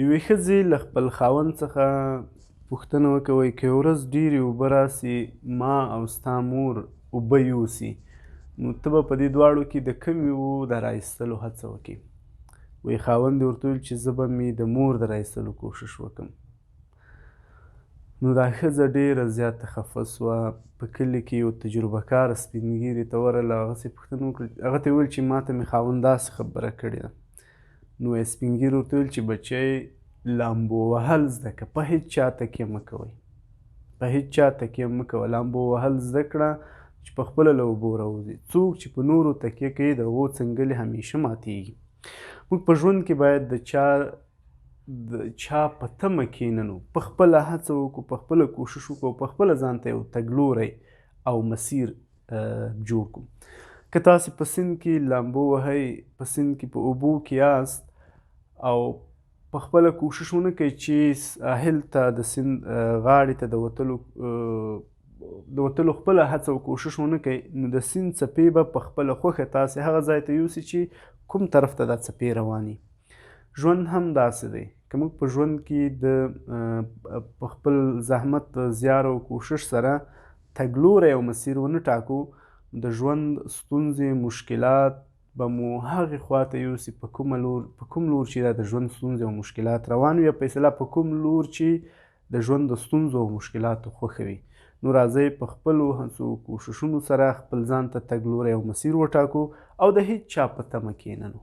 یوې ښځې له خپل خاوند څخه پوښتنه وکوئ که یوه ورځ ډېرې اوبه راسي ما او ستا مور اوبه یوسي نو ته به په دې دواړو کې د کومې اوبو د رایستلو هڅه وکړې. وایي خاوند یې ورته وویل چې زه به مې د مور د رایستلو کوښښ وکړم. نو دا ښځه ډېره زیاته خفه سوه. په کلي کې یو تجربه کاره سپین ږیري ته ورغله، هغسې پوښتنه وکړه، هغه ته یې وویل چې ما ته مې خاوند داسې خبره کړې ده. نو سپین ږیري ورته وویل چې بچی لامبو وهل زده کړه، په هېڅ چا تکیه مه کوئ، په هېڅ چا تکیه مه کوه، لامبو وهل زده کړه چې په خپله له اوبو راوځې. څوک چې په نورو تکیه کوي د هغو څنګلې همیشه ماتېږي. موږ په ژوند کې باید د چا په تمه کښېننو، په خپله هڅه وکړو، په خپله کوښښ وکړو، په خپله ځان ته یو تګلوری او مسیر جوړ کړو. که تاسې په سیند کې لامبو وهئ، په سیند کې په اوبو کې یاست او په خپله کوښښ ونه کوئ چې ساحل ته د سیند غاړې ته د وتلو خپله هڅه او کوښښ ونه کوئ، نو د سیند څپې به په خپله خوښه تاسې هغه ځای ته یوسي چې کوم طرف ته دا څپې روانې. ژوند هم داسې دی. که موږ په ژوند کې په خپل زحمت، زیار او کوښښ سره تګلوری او مسیر ونه ټاکو، د ژوند ستونزې، مشکلات به مو هغې خواته یوسي په کوم لور چې دا د ژوند ستونزې او مشکلات روان وي، یا فیصله په کوم لور چې د ژوند د ستونزو او مشکلاتو خوښه وي. نو راځئ په خپلو هڅو او کوښښونو سره خپل ځان ته تګلوری او مسیر وټاکو او د هېڅ چا په تمه کښېننو.